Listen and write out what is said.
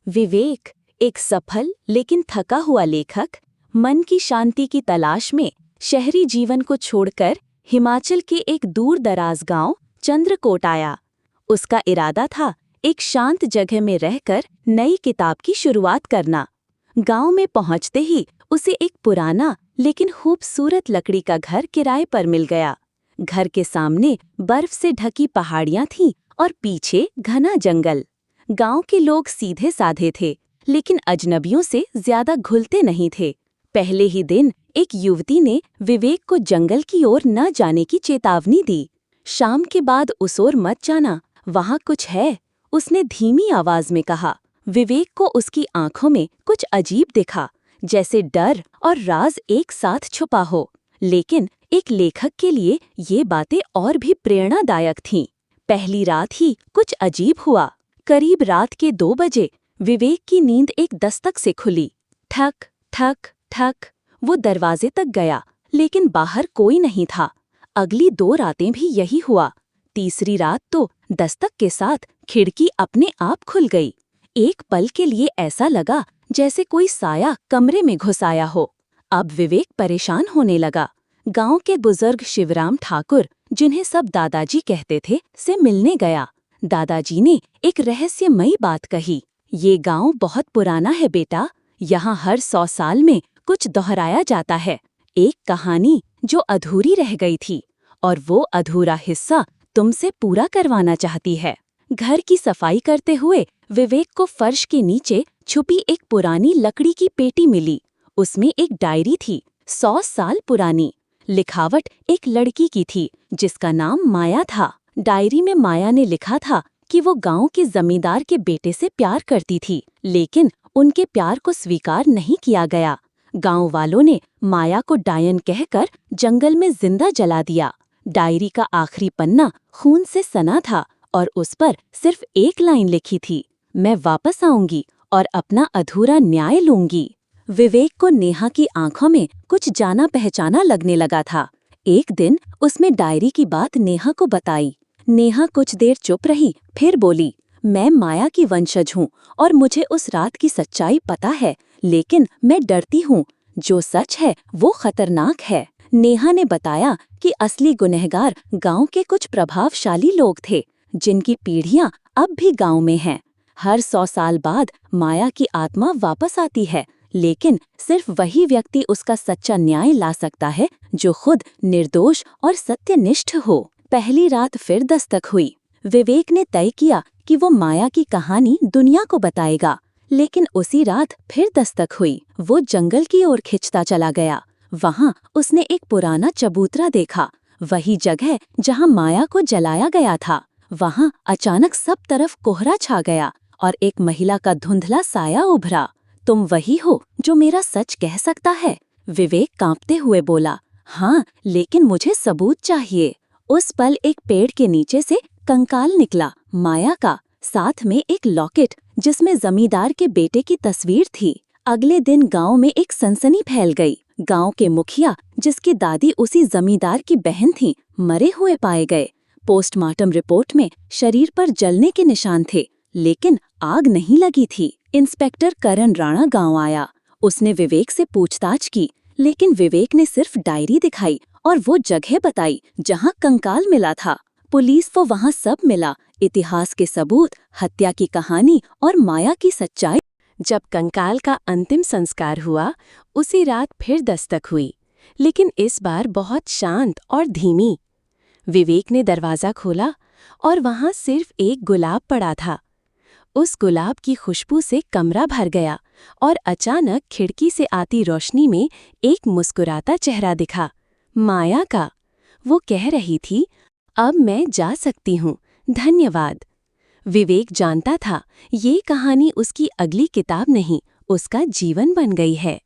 विवेक, एक सफल लेकिन थका हुआ लेखक, मन की शांति की तलाश में शहरी जीवन को छोड़कर हिमाचल के एक दूर दराज गांव चंद्रकोट आया। उसका इरादा था एक शांत जगह में रहकर नई किताब की शुरुआत करना। गांव में पहुंचते ही उसे एक पुराना लेकिन खूबसूरत लकड़ी का घर किराए पर मिल गया। घर के सामने बर्फ से ढकी पहाड़ियां थीं और पीछे घना जंगल। गांव के लोग सीधे साधे थे, लेकिन अजनबियों से ज्यादा घुलते नहीं थे। पहले ही दिन एक युवती ने विवेक को जंगल की ओर न जाने की चेतावनी दी। शाम के बाद उस ओर मत जाना, वहां कुछ है, उसने धीमी आवाज में कहा। विवेक को उसकी आंखों में कुछ अजीब दिखा, जैसे डर और राज एक साथ छुपा हो। लेकिन एक लेखक के लिए ये बातें और भी प्रेरणादायक थीं। पहली रात ही कुछ अजीब हुआ। करीब रात के 2 बजे विवेक की नींद एक दस्तक से खुली। ठक ठक ठक। वो दरवाजे तक गया, लेकिन बाहर कोई नहीं था। अगली 2 रातें भी यही हुआ। तीसरी रात तो दस्तक के साथ खिड़की अपने आप खुल गई। एक पल के लिए ऐसा लगा जैसे कोई साया कमरे में घुस आया हो। अब विवेक परेशान होने लगा। गांव के बुजुर्ग शिवराम ठाकुर, जिन्हें सब दादाजी कहते थे, से मिलने गया। दादाजी ने एक रहस्यमयी बात कही। ये गांव बहुत पुराना है बेटा, यहाँ हर 100 साल में कुछ दोहराया जाता है। एक कहानी जो अधूरी रह गई थी, और वो अधूरा हिस्सा तुमसे पूरा करवाना चाहती है। घर की सफाई करते हुए विवेक को फर्श के नीचे छुपी एक पुरानी लकड़ी की पेटी मिली। उसमें एक डायरी थी, 100 साल पुरानी। लिखावट एक लड़की की थी, जिसका नाम माया था। डायरी में माया ने लिखा था कि वो गांव के जमींदार के बेटे से प्यार करती थी, लेकिन उनके प्यार को स्वीकार नहीं किया गया। गांव वालों ने माया को डायन कहकर जंगल में जिंदा जला दिया। डायरी का आखिरी पन्ना खून से सना था और उस पर सिर्फ एक लाइन लिखी थी, मैं वापस आऊंगी और अपना अधूरा न्याय लूंगी। विवेक को नेहा की आंखों में कुछ जाना पहचाना लगने लगा था। एक दिन उसने डायरी की बात नेहा को बताई। नेहा कुछ देर चुप रही, फिर बोली, मैं माया की वंशज हूँ और मुझे उस रात की सच्चाई पता है, लेकिन मैं डरती हूँ। जो सच है वो खतरनाक है। नेहा ने बताया कि असली गुनहगार गांव के कुछ प्रभावशाली लोग थे, जिनकी पीढ़ियां अब भी गांव में हैं। हर 100 साल बाद माया की आत्मा वापस आती है, लेकिन सिर्फ वही व्यक्ति उसका सच्चा न्याय ला सकता है जो खुद निर्दोष और सत्यनिष्ठ हो। पहली रात फिर दस्तक हुई। विवेक ने तय किया कि वो माया की कहानी दुनिया को बताएगा, लेकिन उसी रात फिर दस्तक हुई। वो जंगल की ओर खिंचता चला गया। वहाँ उसने एक पुराना चबूतरा देखा, वही जगह जहाँ माया को जलाया गया था। वहाँ अचानक सब तरफ कोहरा छा गया और एक महिला का धुंधला साया उभरा। तुम वही हो जो मेरा सच कह सकता है? विवेक कांपते हुए बोला। हाँ, लेकिन मुझे सबूत चाहिए। उस पल एक पेड़ के नीचे से कंकाल निकला, माया का, साथ में एक लॉकेट जिसमें जमींदार के बेटे की तस्वीर थी। अगले दिन गांव में एक सनसनी फैल गई। गांव के मुखिया, जिसकी दादी उसी जमींदार की बहन थी, मरे हुए पाए गए। पोस्टमार्टम रिपोर्ट में शरीर पर जलने के निशान थे, लेकिन आग नहीं लगी थी। इंस्पेक्टर करण राणा गांव आया। उसने विवेक से पूछताछ की, लेकिन विवेक ने सिर्फ डायरी दिखाई और वो जगह बताई जहां कंकाल मिला था। पुलिस को वहां सब मिला, इतिहास के सबूत, हत्या की कहानी और माया की सच्चाई। जब कंकाल का अंतिम संस्कार हुआ, उसी रात फिर दस्तक हुई, लेकिन इस बार बहुत शांत और धीमी। विवेक ने दरवाजा खोला और वहां सिर्फ एक गुलाब पड़ा था। उस गुलाब की खुशबू से कमरा भर गया और अचानक खिड़की से आती रोशनी में एक मुस्कुराता चेहरा दिखा, माया का। वो कह रही थी, अब मैं जा सकती हूँ, धन्यवाद। विवेक जानता था ये कहानी उसकी अगली किताब नहीं, उसका जीवन बन गई है।